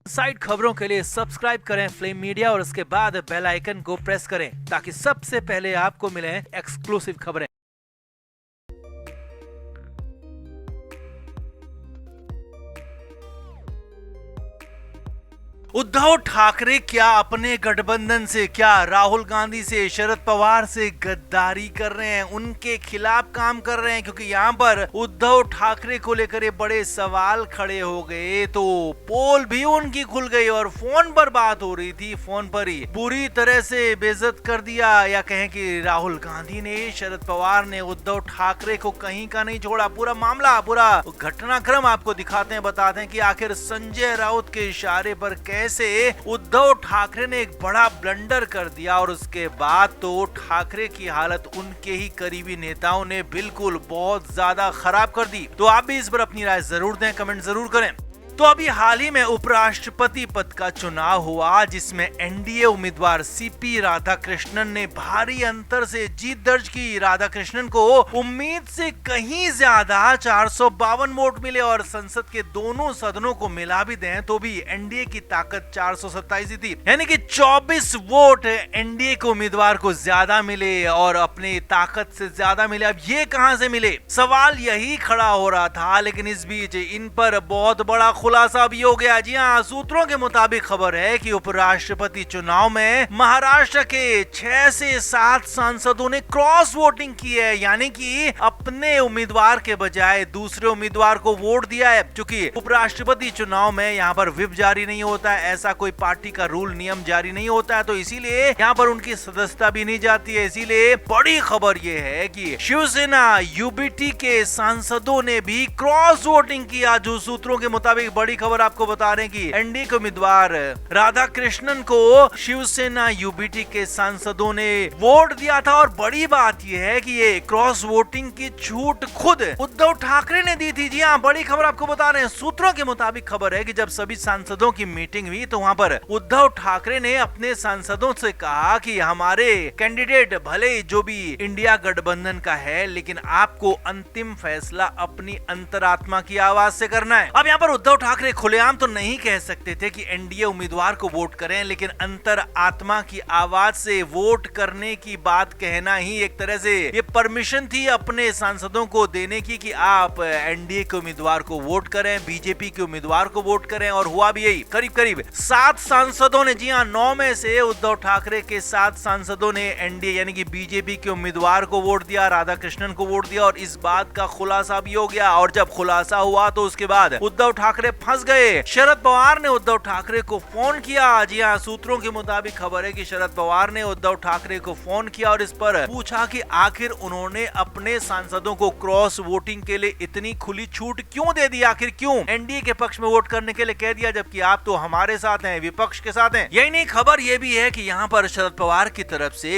Side खबरों के लिए सब्सक्राइब करें फ्लेम मीडिया और उसके बाद बेल आइकन को प्रेस करें ताकि सबसे पहले आपको मिले एक्सक्लूसिव खबरें। उद्धव ठाकरे क्या अपने गठबंधन से, क्या राहुल गांधी से, शरद पवार से गद्दारी कर रहे हैं, उनके खिलाफ काम कर रहे हैं? क्योंकि यहाँ पर उद्धव ठाकरे को लेकर ये बड़े सवाल खड़े हो गए तो पोल भी उनकी खुल गई और फोन पर बात हो रही थी। फोन पर ही बुरी तरह से बेइज्जत कर दिया, या कहें कि राहुल गांधी ने, शरद पवार ने उद्धव ठाकरे को कहीं का नहीं छोड़ा। पूरा मामला, पूरा घटनाक्रम आपको दिखाते हैं, बताते हैं कि आखिर संजय राउत के इशारे पर कैसे उद्धव ठाकरे ने एक बड़ा ब्लंडर कर दिया और उसके बाद तो ठाकरे की हालत उनके ही करीबी नेताओं ने बिल्कुल बहुत ज्यादा खराब कर दी। तो आप भी इस पर अपनी राय जरूर दें, कमेंट जरूर करें। तो अभी हाल ही में उपराष्ट्रपति पद का चुनाव हुआ जिसमें एनडीए उम्मीदवार सीपी राधाकृष्णन ने भारी अंतर से जीत दर्ज की। राधाकृष्णन को उम्मीद से कहीं ज्यादा 452 वोट मिले और संसद के दोनों सदनों को मिला भी दें तो भी एनडीए की ताकत 427 ही थी, यानी कि 24 वोट एनडीए के उम्मीदवार को ज्यादा मिले और अपनी ताकत से ज्यादा मिले। अब ये कहां से मिले, सवाल यही खड़ा हो रहा था। लेकिन इस बीच इन पर बहुत बड़ा खुलासा भी हो गया। जी हाँ, सूत्रों के मुताबिक खबर है कि उपराष्ट्रपति चुनाव में महाराष्ट्र के 6 से 7 सांसदों ने क्रॉस वोटिंग की है, यानी कि अपने उम्मीदवार के बजाय दूसरे उम्मीदवार को वोट दिया है। क्योंकि उपराष्ट्रपति चुनाव में यहाँ पर व्हिप जारी नहीं होता है, ऐसा कोई पार्टी का रूल नियम जारी नहीं होता है, तो इसीलिए यहाँ पर उनकी सदस्यता भी नहीं जाती है। इसीलिए बड़ी खबर ये है कि शिवसेना यूबीटी के सांसदों ने भी क्रॉस वोटिंग किया। जो सूत्रों के मुताबिक बड़ी खबर आपको बता रहे हैं कि एनडीए के उम्मीदवार राधाकृष्णन को शिवसेना यूबीटी के सांसदों ने वोट दिया था। और बड़ी बात यह है कि ये क्रॉस वोटिंग की छूट खुद उद्धव ठाकरे ने दी थी। जी हाँ, बड़ी खबर आपको बता रहे हैं। सूत्रों के मुताबिक खबर है कि जब सभी सांसदों की मीटिंग हुई तो वहां पर उद्धव ठाकरे ने अपने सांसदों से कहा कि हमारे कैंडिडेट भले जो भी इंडिया गठबंधन का है, लेकिन आपको अंतिम फैसला अपनी अंतरात्मा की आवाज से करना है। अब यहाँ पर उद्धव ठाकरे खुलेआम तो नहीं कह सकते थे कि एनडीए उम्मीदवार को वोट करें, लेकिन अंतर आत्मा की आवाज से वोट करने की बात कहना ही एक तरह से ये परमिशन थी अपने सांसदों को देने की कि आप एनडीए के उम्मीदवार को वोट करें, बीजेपी के उम्मीदवार को वोट करें। और हुआ भी यही। करीब करीब 7 सांसदों ने, जी हाँ 9 में से उद्धव ठाकरे के 7 सांसदों ने एनडीए यानी कि बीजेपी के उम्मीदवार को वोट दिया, राधाकृष्णन को वोट दिया। और इस बात का खुलासा भी हो गया। और जब खुलासा हुआ तो उसके बाद उद्धव ठाकरे फंस गए। शरद पवार ने उद्धव ठाकरे को फोन किया। जी हाँ, सूत्रों के मुताबिक खबर है कि शरद पवार ने उद्धव ठाकरे को फोन किया और इस पर पूछा कि आखिर उन्होंने अपने सांसदों को क्रॉस वोटिंग के लिए इतनी खुली छूट क्यों दे दी, आखिर क्यों एनडीए के पक्ष में वोट करने के लिए कह दिया, जबकि आप तो हमारे साथ हैं, विपक्ष के साथ हैं। यही नहीं, खबर यह भी है कि यहाँ पर शरद पवार की तरफ से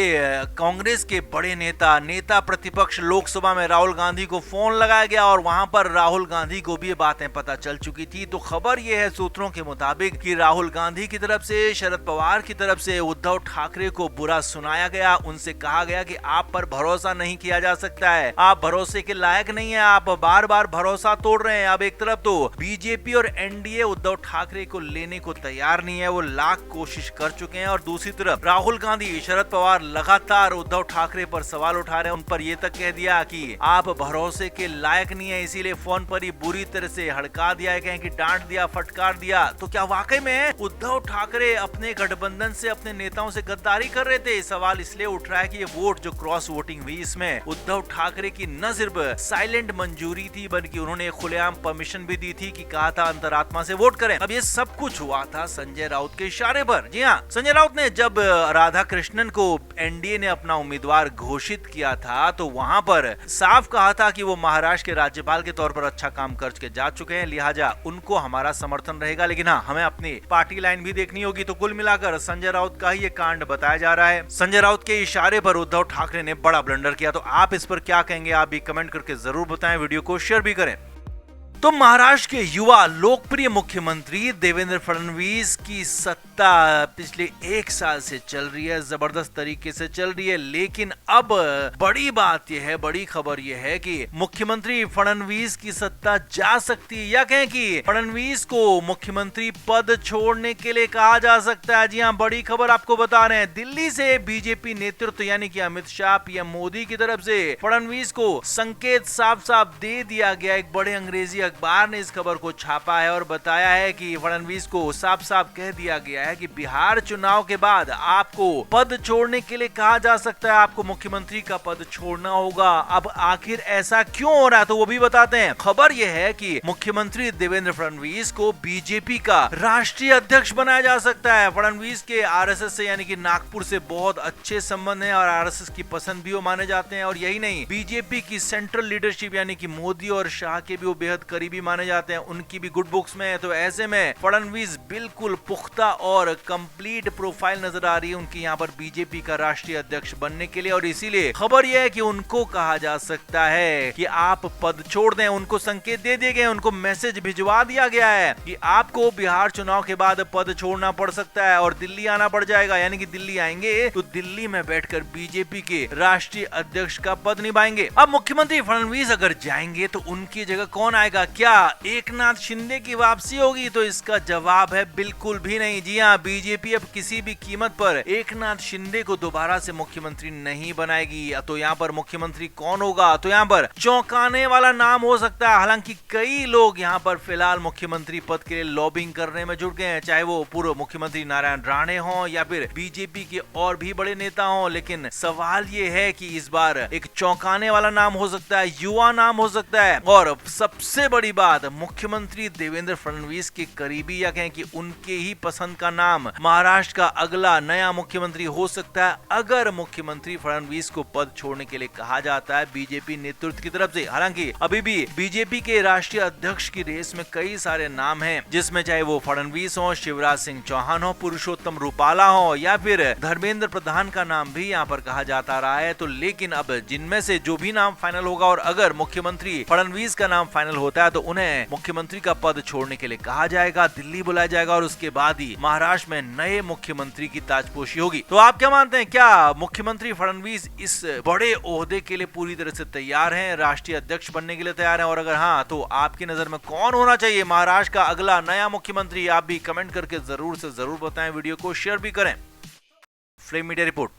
कांग्रेस के बड़े नेता प्रतिपक्ष लोकसभा में राहुल गांधी को फोन लगाया गया और वहां पर राहुल गांधी को भी ये बातें पता चल चुकी थी। तो खबर यह है सूत्रों के मुताबिक कि राहुल गांधी की तरफ से, शरद पवार की तरफ से उद्धव ठाकरे को बुरा सुनाया गया। उनसे कहा गया कि आप पर भरोसा नहीं किया जा सकता है, आप भरोसे के लायक नहीं है, आप बार बार भरोसा तोड़ रहे हैं। अब एक तरफ तो बीजेपी और एनडीए उद्धव ठाकरे को लेने को तैयार नहीं है, वो लाख कोशिश कर चुके हैं। और दूसरी तरफ राहुल गांधी, शरद पवार लगातार उद्धव ठाकरे पर सवाल उठा रहे हैं। उन पर यह तक कह दिया कि आप भरोसे के लायक नहीं है, इसीलिए फोन पर ही बुरी तरह से हड़का दिया है, कहें कि डांट दिया, फटकार दिया। तो क्या वाकई में उद्धव ठाकरे अपने गठबंधन से, अपने नेताओं से गद्दारी कर रहे थे? सवाल इसलिए उठ रहा है कि ये वोट जो क्रॉस वोटिंग हुई, इसमें उद्धव ठाकरे की न सिर्फ साइलेंट मंजूरी थी बल्कि उन्होंने खुलेआम परमिशन भी दी थी कि कहा था अंतरात्मा से वोट करें। अब ये सब कुछ हुआ था संजय राउत के इशारे पर। जी हाँ, संजय राउत ने जब राधाकृष्णन को एनडीए ने अपना उम्मीदवार घोषित किया था तो वहां पर साफ कहा था कि वो महाराष्ट्र के राज्यपाल के तौर पर अच्छा काम करके जा चुके हैं, लिहाजा उनको हमारा समर्थन रहेगा। लेकिन हाँ, हमें अपनी पार्टी लाइन भी देखनी होगी। तो कुल मिलाकर संजय राउत का ही ये कांड बताया जा रहा है। संजय राउत के इशारे पर उद्धव ठाकरे ने बड़ा ब्लंडर किया। तो आप इस पर क्या कहेंगे, आप भी कमेंट करके जरूर बताएं, वीडियो को शेयर भी करें। तो महाराष्ट्र के युवा लोकप्रिय मुख्यमंत्री देवेंद्र फडणवीस की सत्ता पिछले 1 साल से चल रही है, जबरदस्त तरीके से चल रही है। लेकिन अब बड़ी बात यह है, बड़ी खबर यह है कि मुख्यमंत्री फडणवीस की सत्ता जा सकती है, या कहें कि फडणवीस को मुख्यमंत्री पद छोड़ने के लिए कहा जा सकता है। जी हाँ, बड़ी खबर आपको बता रहे हैं। दिल्ली से बीजेपी नेतृत्व यानी कि अमित शाह, पीएम मोदी की तरफ से फडणवीस को संकेत साफ साफ दे दिया गया। एक बड़े अंग्रेजी अखबार ने इस खबर को छापा है और बताया है कि फडणवीस को साफ साफ कह दिया गया है कि बिहार चुनाव के बाद आपको पद छोड़ने के लिए कहा जा सकता है, आपको मुख्यमंत्री का पद छोड़ना होगा। अब आखिर ऐसा क्यों हो रहा है तो वो भी बताते हैं। खबर यह है कि मुख्यमंत्री देवेंद्र फडणवीस को बीजेपी का राष्ट्रीय अध्यक्ष बनाया जा सकता है। फडणवीस के आरएसएस से यानी कि नागपुर से बहुत अच्छे संबंध हैं और आरएसएस की पसंद भी वो माने जाते हैं। और यही नहीं, बीजेपी की सेंट्रल लीडरशिप यानी कि मोदी और शाह के भी वो बेहद करीबी माने जाते हैं, उनकी भी गुड बुक्स में है। तो ऐसे में फडणवीस बिल्कुल पुख्ता और कंप्लीट प्रोफाइल नजर आ रही है उनकी यहाँ पर बीजेपी का राष्ट्रीय अध्यक्ष बनने के लिए। और इसीलिए खबर यह है कि उनको कहा जा सकता है कि आप पद छोड़ दें। उनको संकेत दे दिए गए, उनको मैसेज भिजवा दिया गया है कि आपको बिहार चुनाव के बाद पद छोड़ना पड़ सकता है और दिल्ली आना पड़ जाएगा। यानी कि दिल्ली आएंगे तो दिल्ली में बैठकर बीजेपी के राष्ट्रीय अध्यक्ष का पद निभाएंगे। अब मुख्यमंत्री फडणवीस अगर जाएंगे तो उनकी जगह कौन आएगा? क्या एकनाथ शिंदे की वापसी होगी? तो इसका जवाब है बिल्कुल भी नहीं। जी हाँ, बीजेपी अब किसी भी कीमत पर एकनाथ शिंदे को दोबारा से मुख्यमंत्री नहीं बनाएगी। तो यहाँ पर मुख्यमंत्री कौन होगा? तो यहाँ पर चौंकाने वाला नाम हो सकता है। हालांकि कई लोग यहाँ पर फिलहाल मुख्यमंत्री पद के लिए लॉबिंग करने में जुट गए हैं, चाहे वो पूर्व मुख्यमंत्री नारायण राणे हों या फिर बीजेपी के और भी बड़े नेता हों। लेकिन सवाल ये है कि इस बार एक चौंकाने वाला नाम हो सकता है, युवा नाम हो सकता है। और सबसे बड़ी बात, मुख्यमंत्री देवेंद्र फडणवीस के करीबी या कहें कि उनके ही पसंद का नाम महाराष्ट्र का अगला नया मुख्यमंत्री हो सकता है, अगर मुख्यमंत्री फडणवीस को पद छोड़ने के लिए कहा जाता है बीजेपी नेतृत्व की तरफ से। हालांकि अभी भी बीजेपी के राष्ट्रीय अध्यक्ष की रेस में कई सारे नाम हैं, जिसमें चाहे वो फडणवीस हो, शिवराज सिंह चौहान हो, पुरुषोत्तम रूपाला हो या फिर धर्मेंद्र प्रधान का नाम भी यहाँ पर कहा जाता रहा है। तो लेकिन अब जिनमें से जो भी नाम फाइनल होगा और अगर मुख्यमंत्री फडणवीस का नाम फाइनल होता है तो उन्हें मुख्यमंत्री का पद छोड़ने के लिए कहा जाएगा, दिल्ली बुलाया जाएगा और उसके बाद ही महाराष्ट्र में नए मुख्यमंत्री की ताजपोशी होगी। तो आप क्या मानते हैं, क्या मुख्यमंत्री फडणवीस इस बड़े ओहदे के लिए पूरी तरह से तैयार हैं, राष्ट्रीय अध्यक्ष बनने के लिए तैयार हैं? और अगर हाँ, तो आपकी नजर में कौन होना चाहिए महाराष्ट्र का अगला नया मुख्यमंत्री? आप भी कमेंट करके जरूर से जरूर बताएं, वीडियो को शेयर भी करें। Frame media report.